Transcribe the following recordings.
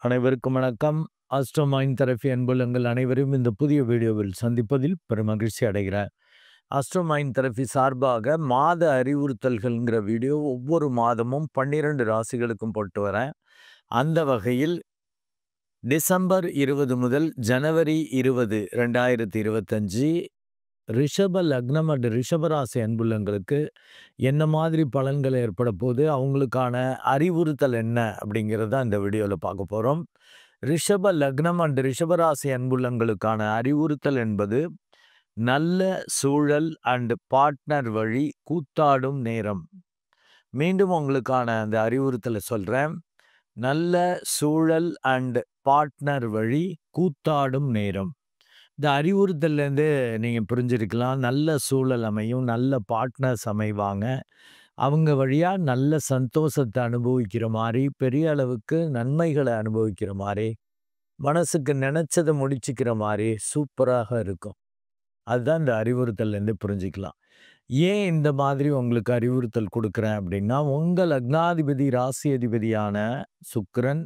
அனைவருக்கும் வணக்கம். Astro mind therapy அன்புள்ளங்கள் அனைவரையும் இந்த புதிய வீடியோவில் சந்திப்பதில் பெருமகிழ்ச்சி அடைகிறேன். ஆஸ்ட்ரோ மைண்ட் தெரபி சார்பாக மாத அறிவுறுத்தல்கள்ங்கிற வீடியோ ஒவ்வொரு மாதமும் 12 ராசிகளுக்கும் போட்டு வரேன். அந்த வகையில் டிசம்பர் 20 முதல் ஜனவரி 20, 2025 ரிஷப லக்னம் அண்ட் ரிஷபராசி அன்புள்ளங்களுக்கு என்ன மாதிரி பலன்கள் ஏற்பட போது, அவங்களுக்கான அறிவுறுத்தல் என்ன அப்படிங்கிறத இந்த வீடியோவில் பார்க்க போகிறோம். ரிஷப லக்னம் அண்ட் ரிஷபராசி அன்புள்ளங்களுக்கான அறிவுறுத்தல் என்பது நல்ல சூழல் அண்ட் பார்ட்னர் வழி கூத்தாடும் நேரம். மீண்டும் உங்களுக்கான அந்த அறிவுறுத்தலை சொல்கிறேன். நல்ல சூழல் அண்ட் பார்ட்னர் வழி கூத்தாடும் நேரம். இந்த அறிவுறுத்தல்லேருந்து நீங்கள் புரிஞ்சிருக்கலாம். நல்ல சூழல் அமையும், நல்ல பார்ட்னர்ஸ் அமைவாங்க. அவங்க வழியாக நல்ல சந்தோஷத்தை அனுபவிக்கிற மாதிரி, பெரிய அளவுக்கு நன்மைகளை அனுபவிக்கிற மாதிரி, மனசுக்கு நினச்சதை முடிச்சுக்கிற மாதிரி சூப்பராக இருக்கும். அதுதான் இந்த அறிவுறுத்தல்லேருந்து புரிஞ்சிக்கலாம். ஏன் இந்த மாதிரி உங்களுக்கு அறிவுறுத்தல் கொடுக்குறேன் அப்படின்னா, உங்கள் லக்னாதிபதி ராசி அதிபதியான சுக்கிரன்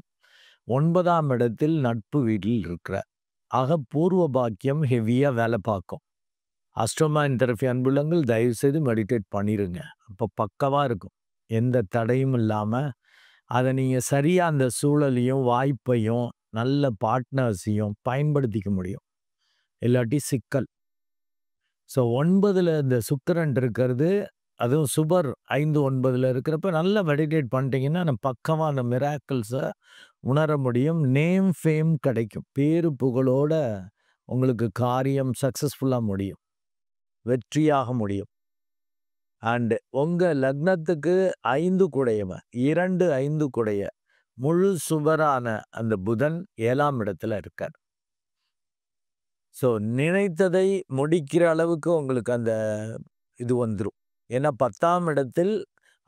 9ஆம் இடத்தில் நட்பு வீட்டில் இருக்கிறார். ஆக பூர்வ பாக்கியம் ஹெவியாக வேலை பார்க்கும். ஆஸ்ட்ரோ மைண்ட் தெரபி அன்புள்ளங்கள் தயவுசெய்து மெடிடேட் பண்ணிடுங்க. அப்போ பக்கவாக இருக்கும். எந்த தடையும் இல்லாமல் அதை நீங்கள் சரியாக அந்த சூழலையும் வாய்ப்பையும் நல்ல பார்ட்னர்ஸையும் பயன்படுத்திக்க முடியும். இல்லாட்டி சிக்கல். ஸோ 9ல் இந்த சுக்கிரன் இருக்கிறது, அதுவும் சுபர் 5, 9ல் இருக்கிறப்ப நல்லா மெடிடேட் பண்ணிட்டீங்கன்னா நம்ம பக்கமாக அந்த மிராக்கிள்ஸை உணர முடியும். நேம் ஃபேம் கிடைக்கும். பேரு புகழோட உங்களுக்கு காரியம் சக்ஸஸ்ஃபுல்லாக முடியும், வெற்றியாக முடியும். அண்டு உங்கள் லக்னத்துக்கு 5 குடையவன் 2, 5 குடைய முழு சுபரான அந்த புதன் 7ஆம் இடத்துல இருக்கார். ஸோ நினைத்ததை முடிக்கிற அளவுக்கு உங்களுக்கு அந்த இது வந்துடும். ஏன்னா 10ஆம் இடத்தில்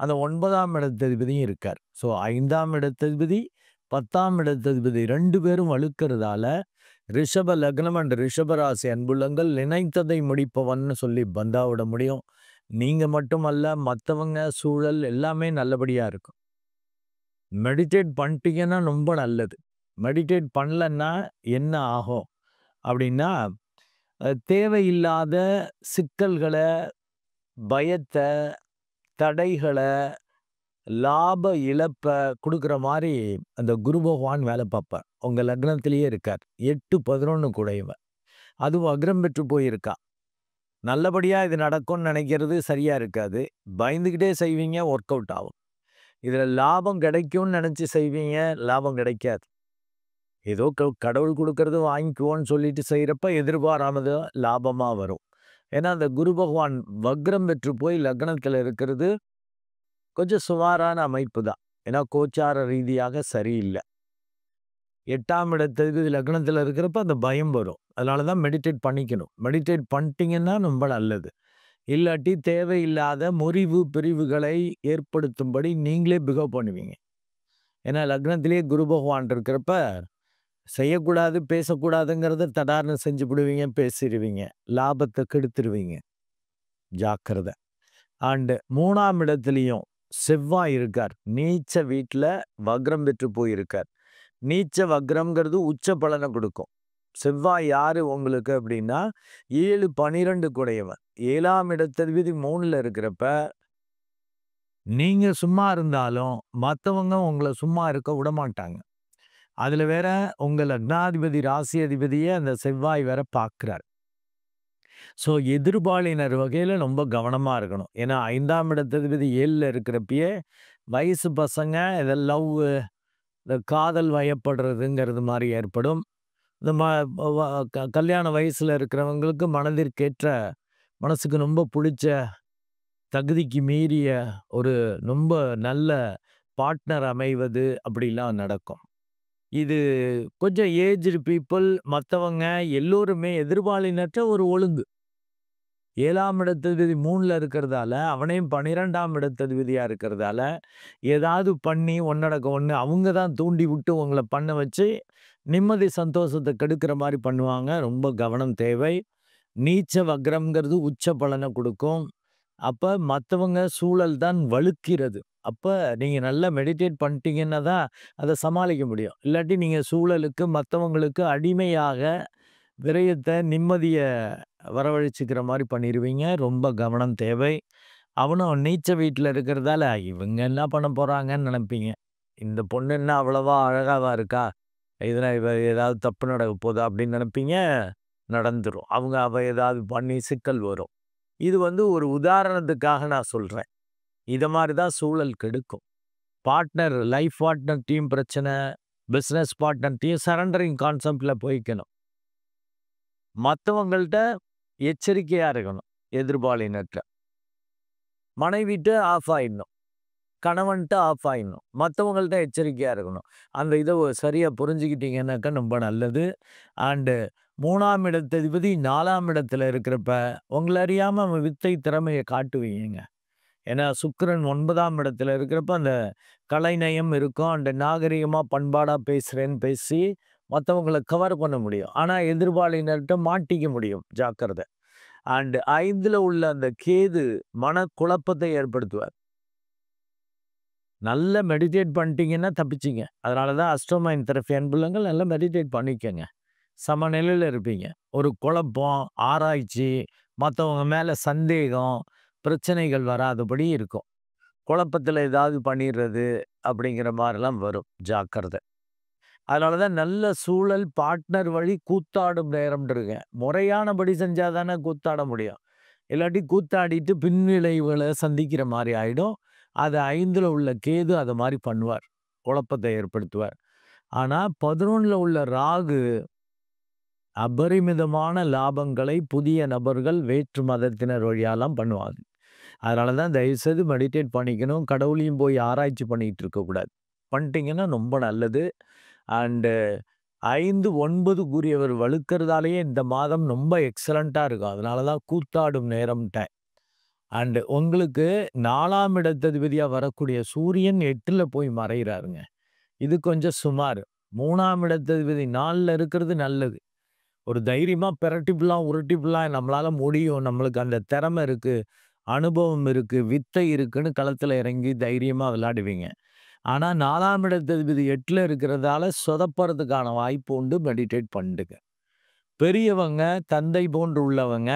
அந்த 9ஆம் இடத்ததிபதியும் இருக்கார். ஸோ 5ஆம் இடத்ததிபதி 10ஆம் இடத்ததிபதி 2 பேரும் வலுக்கிறதால ரிஷப லக்னம் அண்ட் ரிஷபராசி அன்புள்ளங்கள் நினைத்ததை முடிப்பவன்னு சொல்லி பந்தாவிட முடியும். நீங்கள் மட்டுமல்ல, மற்றவங்க சூழல் எல்லாமே நல்லபடியாக இருக்கும். மெடிடேட் பண்ணிட்டீங்கன்னா ரொம்ப நல்லது. மெடிடேட் பண்ணலன்னா என்ன ஆகும் அப்படின்னா, தேவையில்லாத சிக்கல்களை, பயத்தை, தடைகளை, லாப இழப்பை கொடுக்குற மாதிரி அந்த குரு பகவான் வேலை பார்ப்பார். உங்கள் லக்னத்திலேயே இருக்கார். 8, 11 கூடையவன். அதுவும் அக்ரம் பெற்று போயிருக்கா. நல்லபடியாக இது நடக்கும்னு நினைக்கிறது சரியாக இருக்காது. பயந்துக்கிட்டே செய்வீங்க, ஒர்க் அவுட் ஆகும். இதில் லாபம் கிடைக்கும்னு நினச்சி செய்வீங்க, லாபம் கிடைக்காது. ஏதோ கடவுள் கொடுக்கறது வாங்கிக்குவோன்னு சொல்லிட்டு செய்கிறப்ப எதிர்பாராமது லாபமாக வரும். ஏன்னா அந்த குரு பகவான் வக்ரம் பெற்று போய் லக்னத்தில் இருக்கிறது கொஞ்சம் சுமாரான அமைப்பு தான். ஏன்னா கோச்சார ரீதியாக சரியில்லை. 8ஆம் இடத்ததிபதி லக்னத்தில் இருக்கிறப்ப அந்த பயம் வரும். அதனால தான் மெடிடேட் பண்ணிக்கணும். மெடிடேட் பண்ணிட்டீங்கன்னா ரொம்ப நல்லது. இல்லாட்டி தேவையில்லாத முறிவு பிரிவுகளை ஏற்படுத்தும்படி நீங்களே பிகவ் பண்ணுவீங்க. ஏன்னா லக்னத்திலேயே குரு பகவான் இருக்கிறப்ப செய்யக்கூடாது, பேசக்கூடாதுங்கிறத தடார்னு செஞ்சு விடுவீங்க, பேசிடுவீங்க, லாபத்தை கெடுத்துருவீங்க. ஜாக்கிரதை. அண்டு 3ஆம் இடத்துலையும் செவ்வாய் இருக்கார். நீச்ச வீட்டில் வக்ரம் பெற்று போயிருக்கார். நீச்ச வக்ரம்ங்கிறது உச்ச பலனை கொடுக்கும். செவ்வாய் யாரு உங்களுக்கு அப்படின்னா 7, 12 குடையவன். 7ஆம் இடத்ததிபதி 3ல் இருக்கிறப்ப நீங்கள் சும்மா இருந்தாலும் மற்றவங்க உங்களை சும்மா இருக்க விட மாட்டாங்க. அதில் வேற உங்கள் லக்னாதிபதி ராசி அதிபதியே அந்த செவ்வாய் வேற பார்க்குறார். ஸோ எதிர்பாலினர் வகையில் ரொம்ப கவனமாக இருக்கணும். ஏன்னா 5ஆம் இடத்ததிபதி 7ல் இருக்கிறப்பயே வயசு பசங்க இதை லவ், இந்த காதல் வயப்படுறதுங்கிறது மாதிரி ஏற்படும். இந்த கல்யாண வயசில் இருக்கிறவங்களுக்கு மனதிற்கேற்ற, மனசுக்கு ரொம்ப பிடிச்ச, தகுதிக்கு மீறிய ஒரு ரொம்ப நல்ல பார்ட்னர் அமைவது அப்படிலாம் நடக்கும். இது கொஞ்சம் ஏஜ்டு பீப்புள், மற்றவங்க எல்லோருமே எதிர்பாலினற்ற ஒரு ஒழுங்கு. 7ஆம் இடத்ததிபதி 3ல் இருக்கிறதால, அவனையும் 12ஆம் இடத்ததிபதியாக இருக்கிறதால ஏதாவது பண்ணி ஒன்னடக்க ஒன்று அவங்க தான் தூண்டி விட்டு உங்களை பண்ண வச்சு நிம்மதி சந்தோஷத்தை கெடுக்கிற மாதிரி பண்ணுவாங்க. ரொம்ப கவனம் தேவை. நீச்ச வக்ரம்ங்கிறது உச்ச பலனை கொடுக்கும். அப்போ மற்றவங்க சூழல் தான் வலுக்கிறது. அப்ப நீங்க நல்லா மெடிடேட் பண்ணிட்டீங்கன்னா தான் அத சமாளிக்க முடியும். இல்லாட்டி நீங்க சூழலுக்கு, மத்தவங்களுக்கு அடிமையாக விரயத்த, நிம்மதிய வரவழைச்சுக்கிற மாரி பண்ணிருவீங்க. ரொம்ப கவனம் தேவை. அவனும் நீச்ச வீட்ல இருக்கிறதால, இவங்க என்ன பண்ண போறாங்கன்னு நெனைப்பீங்க. இந்த பொண்ணு என்ன அவ்வளவா அழகாவா இருக்கா? இதுல இவ ஏதாவது தப்பு நடக்க போதா? அப்படின்னு நெனைப்பீங்க. நடந்துரும். அவ ஏதாவது பண்ணி சிக்கல் வரும். இது ஒரு உதாரணத்துக்காக நான் சொல்றேன். இத மாரி தான் சூழல் கெடுக்கும். பார்ட்னர், லைஃப் பார்ட்னர் டீம் பிரச்சனை, பிசினஸ் பார்ட்னர் டீம் சரண்டரிங் கான்செப்ட்ல போய்க்கணும். மத்தவங்கள்ட்ட எச்சரிக்கையா இருக்கணும். எதிர்பாலினர்ட்ட. மனைவிட்ட ஆஃப் ஆயிடணும். கணவன்ட்ட ஆஃப் ஆயிடணும். மத்தவங்கள்ட்ட எச்சரிக்கையா இருக்கணும். அந்த இத சரியா புரிஞ்சுக்கிட்டீங்கன்னாக்கா ரொம்ப நல்லது. அண்டு 3ஆம் இடத்ததிபதி 4ஆம் இடத்துல இருக்கிறப்ப, உங்கள அறியாம அவன் வித்தை திறமைய காட்டுவீங்கங்க. ஏன்னா சுக்கிரன் 9ஆம் இடத்துல இருக்கிறப்ப, அந்த கலைநயம் இருக்கும். அந்த நாகரிகமா, பண்பாடா பேசுறேன்னு பேசி மத்தவங்கள கவர் பண்ண முடியும். ஆனா எதிர்பாலினர்ட்ட மாட்டிக்க முடியும். ஜாக்கிரத. அண்ட் 5ல உள்ள அந்த கேது மனக்குழப்பத்தை ஏற்படுத்துவார். நல்லா மெடிடேட் பண்ணிட்டீங்கன்னா தப்பிச்சீங்க. அதனால தான் அஸ்ட்ரோமைண்ட் தெரபி அன்புள்ளங்கள் நல்லா மெடிடேட் பண்ணிக்கங்க. சமநிலையில இருப்பீங்க. ஒரு குழப்பம், ஆராய்ச்சி, மத்தவங்க மேல சந்தேகம், பிரச்சனைகள் வராதபடி இருக்கும். குழப்பத்துல ஏதாவது பண்ணிறது அப்படிங்கிற மாரிலாம் வரும். ஜாக்கிரத. அதனால தான் நல்ல சூழல் பார்ட்னர் வழி கூத்தாடும் நேரம்ன்றங்க. முறையானபடி செஞ்சா தானே கூத்தாட முடியும். இல்லாட்டி கூத்தாடிட்டு பின்விளைவுகள சந்திக்கிற மாரி ஆயிடும். அது 5ல உள்ள கேது அத மாரி பண்ணுவார். குழப்பத்தை ஏற்படுத்துவார். ஆனா 11ல உள்ள ராகு அபரிமிதமான லாபங்களை புதிய நபர்கள், வேற்று மதத்தினர் வழியாலாம் பண்ணுவாங்க. அதனால தான் தயவுசெய்து மெடிடேட் பண்ணிக்கணும். கடவுளையும் போய் ஆராய்ச்சி பண்ணிட்டு இருக்கக்கூடாது. பண்ணிட்டீங்கன்னா ரொம்ப நல்லது. அண்டு 5, 9 கூறியவர் வலுக்கறதாலேயே இந்த மாதம் ரொம்ப எக்ஸலன்ட்டா இருக்கும். அதனால தான் கூத்தாடும் நேரம்ட்டேன். அண்டு உங்களுக்கு 4ஆம் இடத்ததிபதியா வரக்கூடிய சூரியன் 8ல போய் மறையிறாருங்க. இது கொஞ்சம் சுமார். 3ஆம் இடத்ததிபதி 4ல இருக்கிறது நல்லது. ஒரு தைரியமா பெரட்டிப்புலாம், உருட்டிப்புலாம் நம்மளால முடியும். நம்மளுக்கு அந்த திறமை இருக்கு, அனுபவம் இருக்கு, வித்தை இருக்குன்னு களத்துல இறங்கி தைரியமா விளையாடுவீங்க. ஆனா 4ஆம் இடத்ததிபதி 8ல இருக்கிறதால சொதப்பறதுக்கான வாய்ப்பு உண்டு. மெடிடேட் பண்ணுங்க. பெரியவங்க, தந்தை போன்று உள்ளவங்க,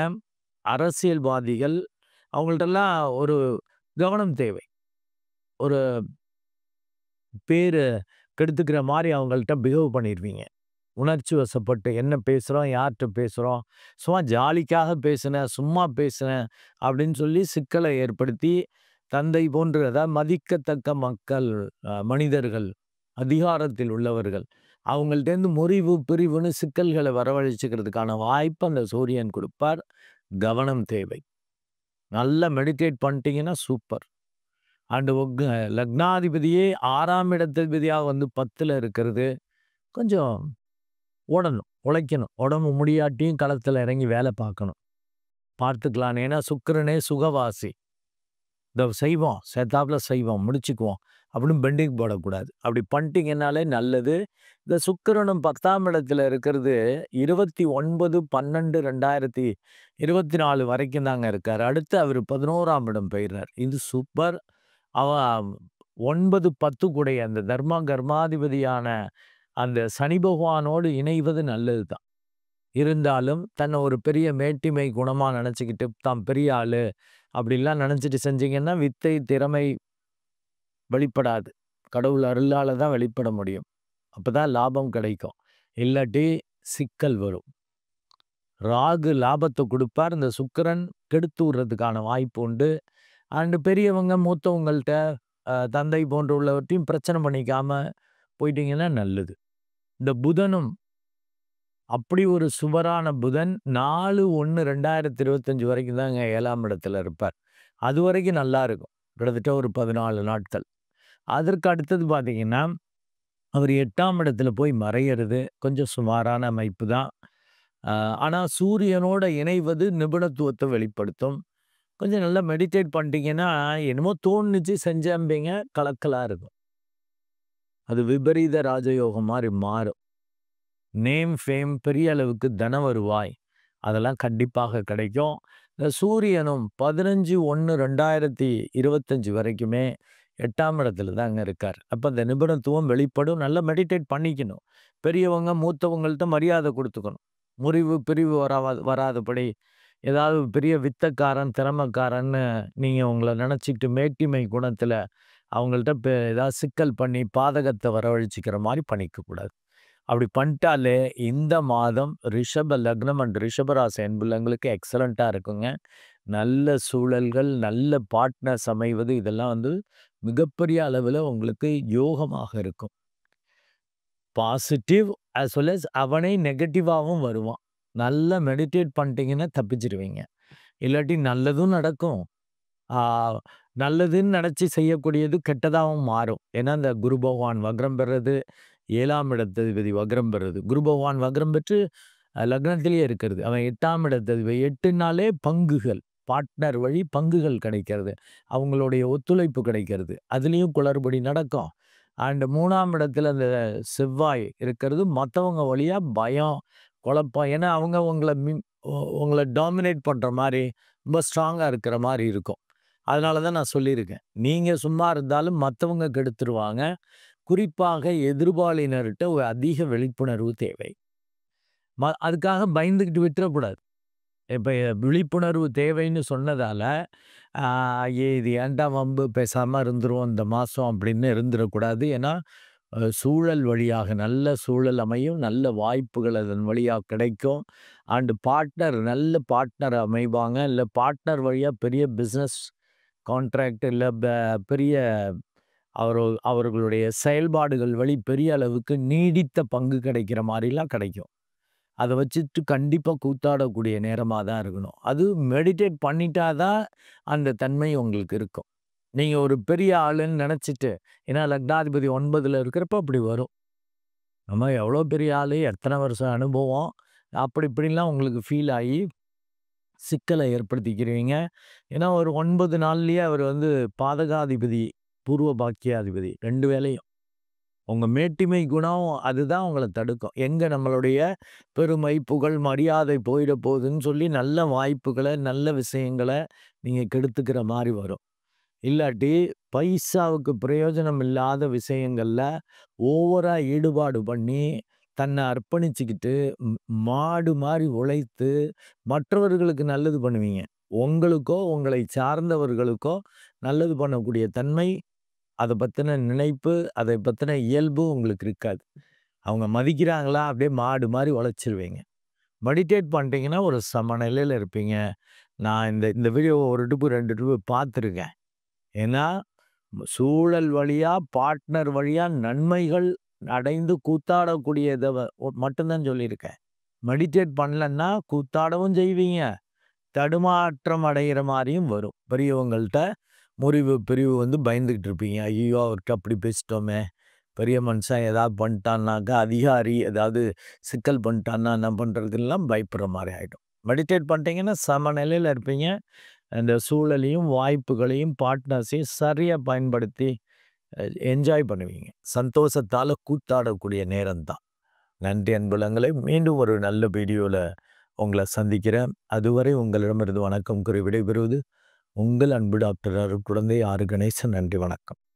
அரசியல்வாதிகள் அவங்கள்ட்டலாம் ஒரு கவனம் தேவை. ஒரு பேரு கெடுத்துக்கிற மாரி அவங்கள்ட்ட பிஹேவ் பண்ணிருவீங்க. உணர்ச்சி வசப்பட்டு என்ன பேசுறோம், யார்ட்ட பேசுறோம், சும்மா ஜாலிக்காக பேசினேன், சும்மா பேசினேன் அப்படின்னு சொல்லி சிக்கலை ஏற்படுத்தி, தந்தை போன்று அதாவது மதிக்கத்தக்க மக்கள், மனிதர்கள், அதிகாரத்தில் உள்ளவர்கள், அவங்கள்ட்டேருந்து முறிவு, பிரிவுன்னு சிக்கல்களை வரவழைச்சுக்கிறதுக்கான வாய்ப்பு அந்த சூரியன் குடுப்பார். கவனம் தேவை. நல்லா மெடிடேட் பண்ணிட்டீங்கன்னா சூப்பர். அண்டு உங்க லக்னாதிபதியே 6ஆம் இடத்ததிபதியா 10ல இருக்கிறது, கொஞ்சம் ஓடணும், உழைக்கணும். உடம்பு முடியாட்டியும் களத்துல இறங்கி வேலை பார்க்கணும். பார்த்துக்கலான்னு. ஏன்னா சுக்கிரனே சுகவாசி. இத செய்வோம், சேத்தாப்புல செய்வோம், முடிச்சுக்குவோம் அப்படின்னு பெண்டிங் போடக்கூடாது. அப்படி பண்ணிட்டீங்கன்னாலே நல்லது. இந்த சுக்கிரனும் 10ஆம் இடத்துல இருக்கிறது 29/12/2024 வரைக்கும் தாங்க இருக்காரு. அடுத்து அவரு 11ஆம் இடம் போயிறார். இது சூப்பர். அவன் 9, 10 கூடைய அந்த தர்ம கர்மாதிபதியான அந்த சனி பகவானோடு இணைவது நல்லது தான். இருந்தாலும் தன்னை ஒரு பெரிய மேட்டிமை குணமா நினைச்சுக்கிட்டு, தான் பெரிய ஆளு அப்படிலாம் நினைச்சிட்டு செஞ்சீங்கன்னா, வித்தை, திறமை வெளிப்படாது. கடவுள் அருளால தான் வெளிப்பட முடியும். அப்பதான் லாபம் கிடைக்கும். இல்லாட்டி சிக்கல் வரும். ராகு லாபத்த குடுப்பார். இந்த சுக்கிரன் கெடுத்து விடுறதுக்கான வாய்ப்பு உண்டு. அண்ட் பெரியவங்க, மூத்தவங்கள்ட்ட தந்தை போன்ற உள்ளவர்ட்டயும் பிரச்சனை பண்ணிக்காம போயிட்டீங்கன்னா நல்லது. இந்த புதனும் அப்படி ஒரு சுவரான புதன் 4/1/2025 வரைக்கும் தாங்க 7ஆம் இடத்துல இருப்பார். அதுவரைக்கும் நல்லா இருக்கும். கிட்டத்தட்ட ஒரு 14 நாட்கள். அதற்கு அடுத்தது பார்த்தீங்கன்னா, அவர் 8ஆம் இடத்துல போய் மறையறது கொஞ்சம் சுமாரான அமைப்பு தான். அ ஆனா சூரியனோட இணைவது நிபுணத்துவத்த வெளிப்படுத்தும். கொஞ்சம் நல்லா மெடிடேட் பண்ணிட்டீங்கன்னா, என்னமோ தோணுச்சு செஞ்சேன்பீங்க, கலக்கலா இருக்கும். அது விபரீத ராஜயோகம் மாரி மாறும். நேம், ஃபேம், பெரிய அளவுக்கு தன வருவாய் அதெல்லாம் கண்டிப்பாக கிடைக்கும். இந்த சூரியனும் 15/1/2025 வரைக்குமே 8ஆம் இடத்துல தாங்க இருக்காரு. அப்ப அந்த நிபுணத்துவம் வெளிப்படும். நல்லா மெடிடேட் பண்ணிக்கணும். பெரியவங்க, மூத்தவங்கள்ட்ட மரியாதை குடுத்துக்கணும். முறிவு, பிரிவு வராதபடி ஏதாவது பெரிய வித்தக்காரன், திறமைக்காரன்னு நீங்க உங்கள நெனச்சுக்கிட்டு மேட்டிமை குணத்துல அவங்கள்ட்ட ஏதாவது சிக்கல் பண்ணி பாதகத்த வரவழைச்சுக்கிற மாரி பண்ணிக்க கூடாது. அப்படி பண்ணிட்டாலே இந்த மாதம் ரிஷப லக்னம் அண்ட் ரிஷபராசி அன்புள்ளங்களுக்கு எக்ஸலன்ட்டா இருக்குங்க. நல்ல சூழல்கள், நல்ல பார்ட்னர்ஸ் அமைவது இதெல்லாம் வந்து மிகப்பெரிய அளவுல உங்களுக்கு யோகமாக இருக்கும். பாசிட்டிவ் அஸ் வெல் அஸ் அவனே நெகட்டிவாவும் வருவான். நல்லா மெடிடேட் பண்ணிட்டீங்கன்னா தப்பிச்சுருவீங்க. இல்லாட்டி நல்லதும் நடக்கும். ஆ நல்லதுன்னு நெனச்சு செய்யக்கூடியது கெட்டதாவும் மாறும். ஏன்னா, இந்த குரு பகவான் வக்ரம் பெறது, 7ஆம் இடத்ததிபதி வக்ரம் பெறது. குரு பகவான் வக்ரம் பெற்று லக்னத்திலேயே இருக்கிறது. அவன் 8ஆம் இடத்ததிபதி 8னாலே பங்குகள். பார்ட்னர் வழி பங்குகள் கிடைக்கிறது. அவங்களுடைய ஒத்துழைப்பு கிடைக்கிறது. அதுலயும் குளறுபடி நடக்கும். அண்ட் 3ஆம் இடத்துல அந்த செவ்வாய் இருக்கிறது மத்தவங்க வழியா பயம், குழப்பம். ஏன்னா, அவங்க உங்கள டாமினேட் பண்ற மாரி, ரொம்ப ஸ்ட்ராங்கா இருக்கிற மாரி இருக்கும். அதனால தான் நான் சொல்லியிருக்கேன். நீங்க சும்மா இருந்தாலும் மத்தவங்க கெடுத்துருவாங்க. குறிப்பாக எதிர்பாலினர்ட்ட ஒரு அதிக விழிப்புணர்வு தேவை. அதுக்காக பயந்துகிட்டு விட்டுறக்கூடாது. இப்ப விழிப்புணர்வு தேவைன்னு சொன்னதால, ஆ இது ஏன்டா வம்பு பேசாம இருந்துருவோம் இந்த மாசம் அப்படின்னு இருந்துறக்கூடாது. ஏன்னா, சூழல் வழியாக நல்ல சூழல் அமையும். நல்ல வாய்ப்புகள் அதன் வழியா கிடைக்கும். அண்ட் பார்ட்னர் நல்ல பார்ட்னர் அமைவாங்க. இல்ல பார்ட்னர் வழியா பெரிய பிசினஸ் கான்ட்ராக்ட் இல்ல பெரிய அவர்களுடைய செயல்பாடுகள் வழி பெரிய அளவுக்கு நீடித்த பங்கு கிடைக்கிற மாரிலாம் கிடைக்கும். அத வச்சுட்டு கண்டிப்பா கூத்தாடக்கூடிய நேரமா தான் இருக்கணும். அது மெடிடேட் பண்ணிட்டா தான் அந்த தன்மை உங்களுக்கு இருக்கும். நீங்க ஒரு பெரிய ஆளுன்னு நெனச்சுட்டு ஏன்னா லக்னாதிபதி 9ல இருக்கிறப்ப அப்படி வரும். நம்ம எவ்வளோ பெரிய ஆளு, எத்தன வருஷம் அனுபவம், அப்படி இப்படின்லாம் உங்களுக்கு ஃபீல் ஆயி சிக்கல ஏற்படுத்திக்கிறீங்க. ஏன்னா ஒரு 9 நாள்லயே அவர் வந்து பாதகாதிபதி, பூர்வ பாக்கியாதிபதி 2 வேலையும். உங்க மேட்டிமை குணம் அதுதான் உங்கள தடுக்கும். எங்க நம்மளுடைய பெருமை, புகழ், மரியாதை போயிட போகுதுன்னு சொல்லி நல்ல வாய்ப்புகள, நல்ல விஷயங்கள நீங்க கெடுத்துக்கிற மாரி வரும். இல்லாட்டி பைசாவுக்கு பிரயோஜனம் இல்லாத விஷயங்கள்ல ஓவரா ஈடுபாடு பண்ணி, தன்ன அர்ப்பணிச்சுக்கிட்டு, ம் மாடு மாரி உழைத்து, மற்றவர்களுக்கு நல்லது பண்ணுவீங்க. உங்களுக்கோ, உங்களை சார்ந்தவர்களுக்கோ நல்லது பண்ணக்கூடிய தன்மை, அத பத்தின நினைப்பு, அதை பத்தின இயல்பு உங்களுக்கு இருக்காது. அவங்க மதிக்கிறாங்களா, அப்படியே மாடு மாரி உழைச்சிருவீங்க. மெடிடேட் பண்ணிட்டீங்கன்னா, ஒரு சமநிலையில இருப்பீங்க. நான் இந்த இந்த வீடியோவ 1 ட்ரிப்பு, 2 ட்ரிப்பு பார்த்துருக்கேன். ஏன்னா, சூழல் வழியா, பார்ட்னர் வழியா நன்மைகள் அடைந்து கூத்தாடக்கூடியத மட்டும் தான் சொல்லியிருக்கேன். மெடிடேட் பண்ணலன்னா கூத்தாடவும் செய்வீங்க. தடுமாற்றம் அடையிற மாரியும் வரும். பெரியவங்கள்ட்ட முறிவு, பிரிவு வந்து பயந்துகிட்டு இருப்பீங்க. ஐய்யயோ! அவர்ட்ட அப்படி பேசிட்டோமே! பெரிய மனுஷன் ஏதாவது பண்ணிட்டான்னாக்கா, அதிகாரி ஏதாவது சிக்கல் பண்ணிட்டான்னா என்ன பண்றதுன்னுலாம் பயப்படுற மாரி ஆயிடும். மெடிடேட் பண்ணிட்டீங்கன்னா சமநிலையில இருப்பீங்க. அந்த சூழலையும், வாய்ப்புகளையும், பார்ட்னர்ஸையும் சரியா பயன்படுத்தி என்ஜாய் பண்ணுவீங்க. சந்தோஷத்தால கூத்தாடக்கூடிய நேரம் தான். நன்றி அன்புள்ளங்களே! மீண்டும் ஒரு நல்ல வீடியோல உங்கள சந்திக்கிறேன். அதுவரை உங்களிடமிருந்து வணக்கம் கூறி விடைபெறுவது உங்கள் அன்பு டாக்டர் அருட்குழந்தை ஆர். கணேசன். நன்றி, வணக்கம்.